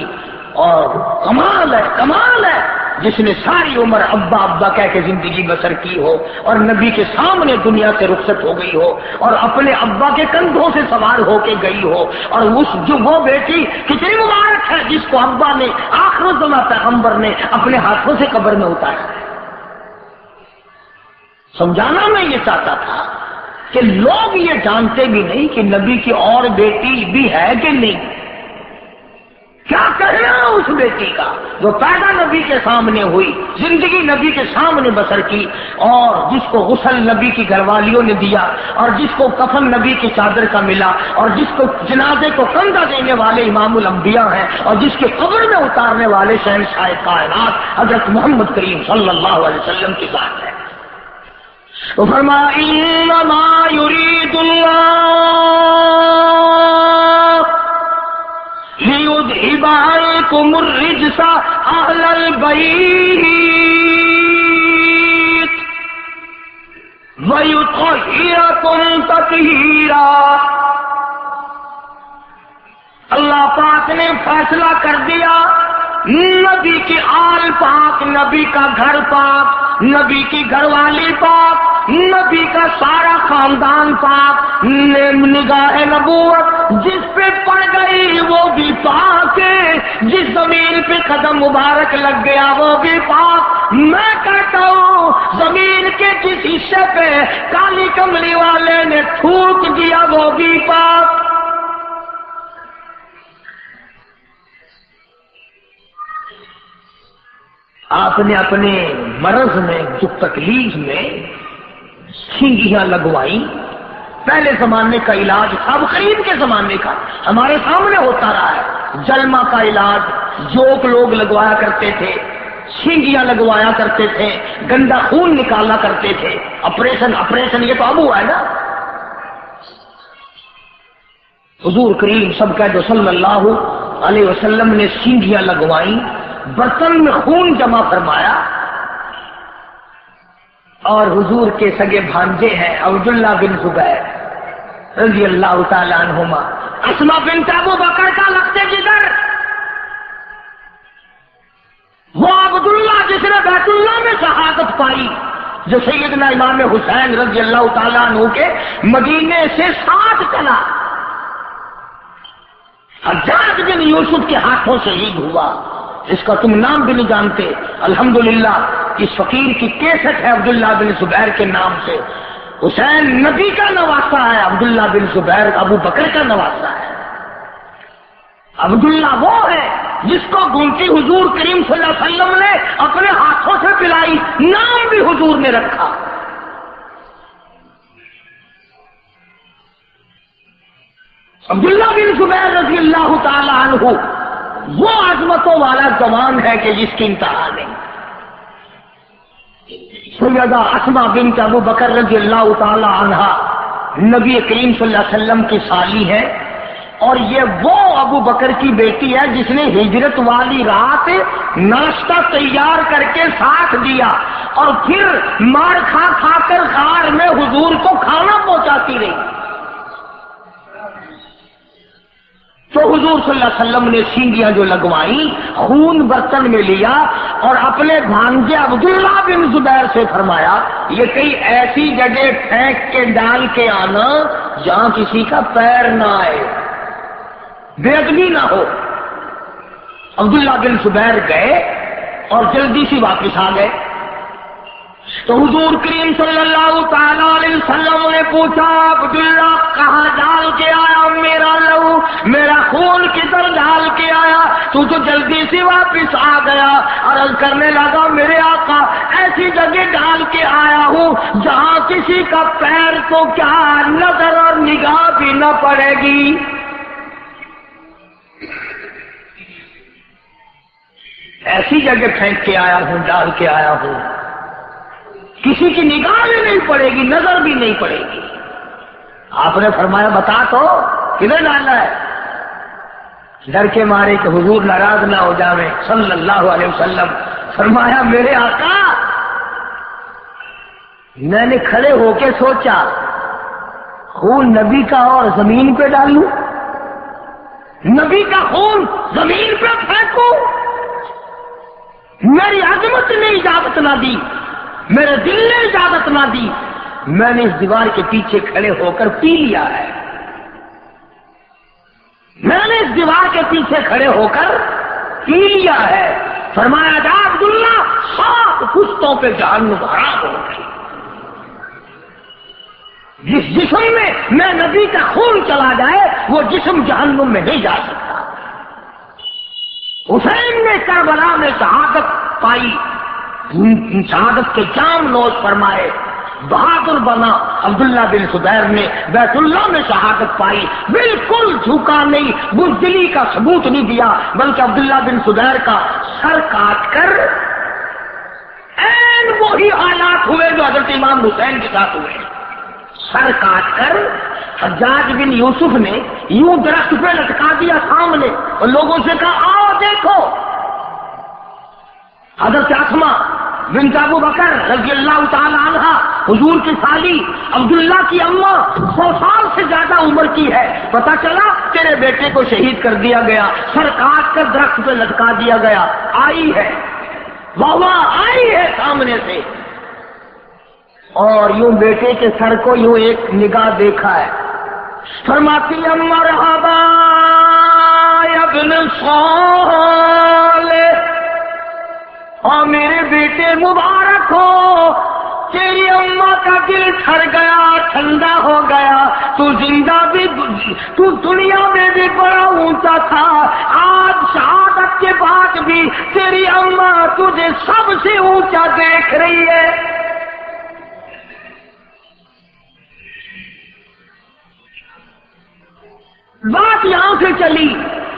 اور کمال ہے جس نے ساری عمر ابا ابا کہہ کے زندگی بسر کی ہو اور نبی کے سامنے دنیا سے رخصت ہو گئی ہو اور اپنے ابا کے کندھوں سے سوار ہو کے گئی ہو، اور وہ بیٹی کتنی مبارک ہے جس کو ابا نے آخر الزماں پیغمبر نے اپنے ہاتھوں سے قبر میں اتارا۔ سمجھانا میں یہ چاہتا تھا کہ لوگ یہ جانتے بھی نہیں کہ نبی کی اور بیٹی بھی ہے کہ نہیں۔ کیا کہنا اس بیٹی کا جو پیدا نبی کے سامنے ہوئی، زندگی نبی کے سامنے بسر کی، اور جس کو غسل نبی کی گھر والیوں نے دیا، اور جس کو کفن نبی کی چادر کا ملا، اور جس کو جنازے کو کندھا دینے والے امام الانبیاء ہیں، اور جس کے قبر میں اتارنے والے شہنشاہ کائنات حضرت محمد کریم صلی اللہ علیہ وسلم کی ذات ہے۔ تو فرمایا انما یرید اللہ لیذہب عنکم الرجس اہل البیت ویطہرکم تطہیرا۔ اللہ پاک نے فیصلہ کر دیا، نبی کی آل پاک، نبی کا گھر پاک، نبی کی گھر والی پاک، نبی کا سارا خاندان پاک، نگاہ نبوت جس پہ پڑ گئی وہ بھی پاک ہے، جس زمین پہ قدم مبارک لگ گیا وہ بھی پاک۔ میں کہتا ہوں زمین کے جس حصے پہ کالی کملی والے نے تھوک دیا وہ بھی پاک۔ آپ نے اپنے مرض میں جو تکلیف میں سینگیاں لگوائی، پہلے زمانے کا علاج اب قریب کے زمانے کا ہمارے سامنے ہوتا رہا ہے۔ جلما کا علاج جوک لوگ لگوایا کرتے تھے، سینگیاں لگوایا کرتے تھے، گندا خون نکالا کرتے تھے، آپریشن یہ تو اب ہوا ہے نا۔ حضور کریم سب کہہ دو صلی اللہ علیہ وسلم نے سینگیاں لگوائیں، برتن میں خون جمع فرمایا، اور حضور کے سگے بھانجے ہیں عبداللہ بن زبیر رضی اللہ تعالی عنہما، اسما بنت ابو بکر کا لگتے جگر، وہ عبداللہ جس نے بیت اللہ میں شہادت پائی، جو سیدنا امام حسین رضی اللہ تعالی عنہ کے مدینے سے ساتھ چلا، حجاج بن یوسف کے ہاتھوں شہید ہوا، اس کا تم نام بھی نہیں جانتے۔ الحمدللہ اس فقیر کی کیسٹ ہے عبداللہ بن زبیر کے نام سے۔ حسین نبی کا نواسا ہے، عبداللہ بن زبیر ابو بکر کا نواسا ہے۔ عبداللہ وہ ہے جس کو گھومتی حضور کریم صلی اللہ علیہ وسلم نے اپنے ہاتھوں سے پلائی، نام بھی حضور نے رکھا۔ عبداللہ بن زبیر رضی اللہ تعالی عنہ وہ عظمتوں والا جوان ہے کہ جس کی انتہا نہیں. سیدہ اسماء بنت ابو بکر رضی اللہ تعالی عنہا نبی کریم صلی اللہ علیہ وسلم کی سالی ہے، اور یہ وہ ابو بکر کی بیٹی ہے جس نے ہجرت والی رات ناشتہ تیار کر کے ساتھ دیا اور پھر مار کھا کھا کر غار میں حضور کو کھانا پہنچاتی رہی. تو حضور صلی اللہ علیہ وسلم نے سینگیاں جو لگوائیں، خون برتن میں لیا اور اپنے بھانجے عبداللہ بن زبیر سے فرمایا یہ کئی ایسی جگہ پھینک کے ڈال کے آنا جہاں کسی کا پیر نہ آئے، بے ادبی نہ ہو. عبداللہ بن زبیر گئے اور جلدی سے واپس آ گئے. تو حضور کریم صلی اللہ تعالی علیہ وسلم نے پوچھا عبداللہ کہاں ڈال کے آیا میرا لہو، میرا خون کدھر ڈال کے آیا؟ تو جلدی سے واپس آ گیا. عرض کرنے لگا میرے آقا ایسی جگہ ڈال کے آیا ہوں جہاں کسی کا پیر تو کیا نظر اور نگاہ بھی نہ پڑے گی. ایسی جگہ پھینک کے آیا ہوں، ڈال کے آیا ہوں، کسی کی نگاہ بھی نہیں پڑے گی، نظر بھی نہیں پڑے گی. آپ نے فرمایا بتا تو کدھر ڈالا ہے؟ ڈر کے مارے کہ حضور ناراض نہ ہو جاویں صلی اللہ علیہ وسلم. فرمایا میرے آقا میں نے کھڑے ہو کے سوچا خون نبی کا اور زمین پہ ڈالوں، نبی کا خون زمین پہ پھینکوں؟ میری عظمت نے اجازت نہ دی، میرے دل نے اجازت نہ دی. میں نے اس دیوار کے پیچھے کھڑے ہو کر پی لیا ہے، میں نے اس دیوار کے پیچھے کھڑے ہو کر پی لیا ہے. فرمایا جا عبداللہ 7 پشتوں پہ جہنم حرام ہو گئی. جس جسم میں نبی کا خون چلا جائے وہ جسم جہنم میں نہیں جا سکتا. حسین نے کربلا میں شہادت پائی، شہادت کے جام نوش فرمائے، بہادر بنا. عبداللہ بن زبیر نے بیت اللہ میں شہادت پائی، بالکل جھکا نہیں، بزدلی کا ثبوت نہیں دیا، بلکہ عبداللہ بن زبیر کا سر کاٹ کر این وہی حالات ہوئے جو حضرت امام حسین کے ساتھ ہوئے. سر کاٹ کر حجاج بن یوسف نے یوں درخت پہ لٹکا دیا سامنے اور لوگوں سے کہا آؤ دیکھو. حضرت اسماء بنت ابو بکر رضی اللہ تعالی عنہ حضور کی سالی عبداللہ کی اماں 100 سال سے زیادہ عمر کی ہے. پتہ چلا تیرے بیٹے کو شہید کر دیا گیا، سر کاٹ کر درخت پہ لٹکا دیا گیا. آئی ہے واہ آئی ہے سامنے سے، اور یوں بیٹے کے سر کو یوں ایک نگاہ دیکھا ہے. فرماتی مرحبا یا ابن صالح، اور میرے بیٹے مبارک ہو، تیری اماں کا دل ٹھر گیا، ٹھنڈا ہو گیا. تو زندہ بھی، تو دنیا میں بھی بڑا اونچا تھا، آج شہادت کے بعد بھی تیری اماں تجھے سب سے اونچا دیکھ رہی ہے. بات یہاں سے چلی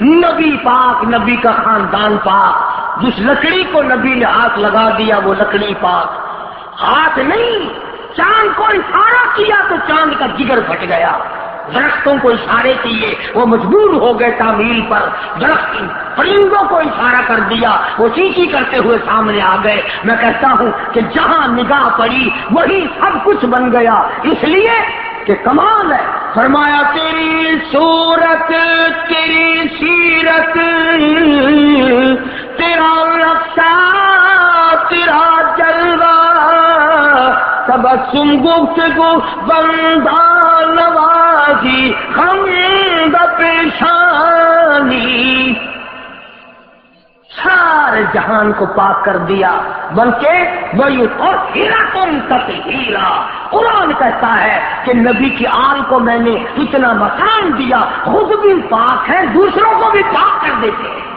نبی پاک، نبی کا خاندان پاک. جس لکڑی کو نبی نے ہاتھ لگا دیا وہ لکڑی پاک. ہاتھ نہیں، چاند کو اشارہ کیا تو چاند کا جگر پھٹ گیا. درختوں کو اشارے کیے وہ مجبور ہو گئے تعمیل پر. درخت پرندوں کو اشارہ کر دیا وہ چیچی کرتے ہوئے سامنے آ گئے. میں کہتا ہوں کہ جہاں نگاہ پڑی وہی سب کچھ بن گیا، اس لیے کہ کمال ہے. فرمایا تیری صورت، تیری سیرت، تیرا نقشہ، تیرا جلوہ، تبسم گفتگو بندہ نوازی خمد پیشانی، سارے جہان کو پاک کر دیا. بلکہ وہی اور ہیرا تم تطہیرا، قرآن کہتا ہے کہ نبی کی آل کو میں نے اتنا مقام دیا، خود بھی پاک ہے، دوسروں کو بھی پاک کر دیتے ہیں.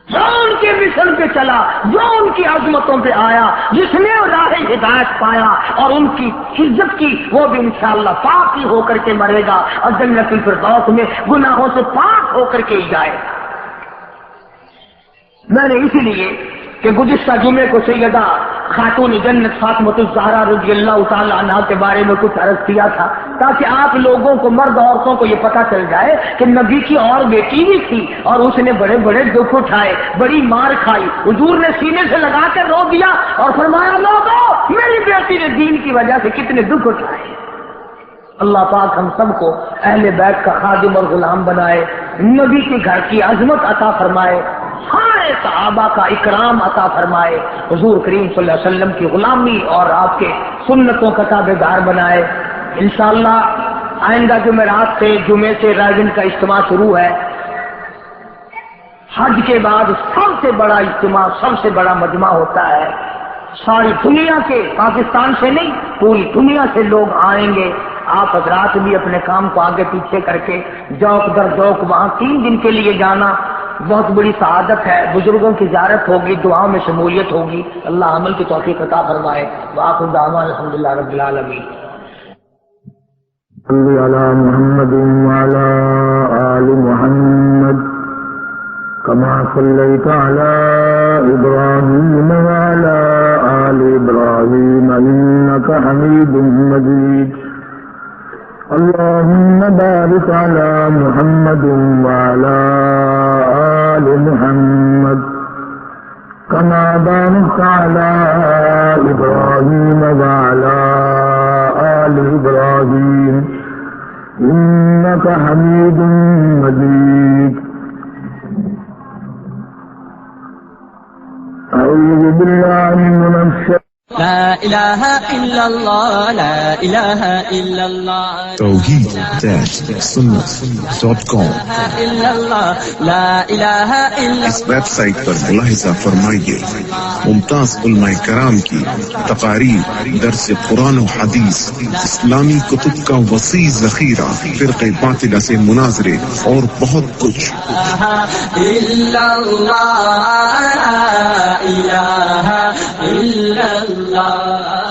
جو ان کے مشن پہ چلا، جو ان کی عظمتوں پہ آیا، جس نے راہ ہدایت پایا اور ان کی عزت کی، وہ بھی انشاءاللہ پاک ہی ہو کر کے مرے گا اور جنت الفردوس میں گناہوں سے پاک ہو کر کے ہی جائے گا۔ میں نے اسی لیے کہ گزشتہ جمعے کو سیدہ خاتون جنت فاطمۃ الزہرا رضی اللہ تعالی عنہا کے بارے میں کچھ عرض کیا تھا، تاکہ آپ لوگوں کو، مرد عورتوں کو یہ پتہ چل جائے کہ نبی کی اور بیٹی بھی تھی اور اس نے بڑے بڑے دکھ اٹھائے، بڑی مار کھائی۔ حضور نے سینے سے لگا کر رو دیا اور فرمایا لوگوں میری بیٹی نے دین کی وجہ سے کتنے دکھ اٹھائے۔ اللہ پاک ہم سب کو اہل بیت کا خادم اور غلام بنائے، نبی کے گھر کی عظمت عطا فرمائے، سارے صحابہ کا اکرام عطا فرمائے، حضور کریم صلی اللہ علیہ وسلم کی غلامی اور آپ کے سنتوں کا تابع دار بنائے۔ انشاءاللہ آئندہ جمعرات سے، جمعے سے رائزن کا اجتماع شروع ہے۔ حج کے بعد سب سے بڑا اجتماع، سب سے بڑا مجمع ہوتا ہے۔ ساری دنیا کے، پاکستان سے نہیں، پوری دنیا سے لوگ آئیں گے۔ آپ حضرات بھی اپنے کام کو آگے پیچھے کر کے جوک در جوک وہاں 3 دن کے لیے جانا بہت بڑی سعادت ہے۔ بزرگوں کی زیارت ہوگی، دعاؤں میں شمولیت ہوگی۔ اللہ عمل کی توفیق عطا فرمائے۔ وآخر دعوانا الحمدللہ رب العالمین۔ صلی علی محمد وعلی آل محمد کما صلیت علی ابراہیم وعلی آل ابراہیم انک حمید مجید۔ اللهم بارك على محمد وعلى آل محمد كما باركت على إبراهيم وعلى آل إبراهيم إنك حميد مجيد۔ أعوذ بالله من الشيطان لا الہ الا اللہ، لا الہ الا اللہ، توحید-سنت.com الا اللہ، لا الہ الا اس ویب سائٹ پر ملاحظہ فرمائیے ممتاز علماء کرام کی تقاریر، درس قرآن و حدیث، اسلامی کتب کا وسیع ذخیرہ، فرقہ باطلہ سے مناظرے اور بہت کچھ۔ الا اللہ، لا الہ الا اللہ۔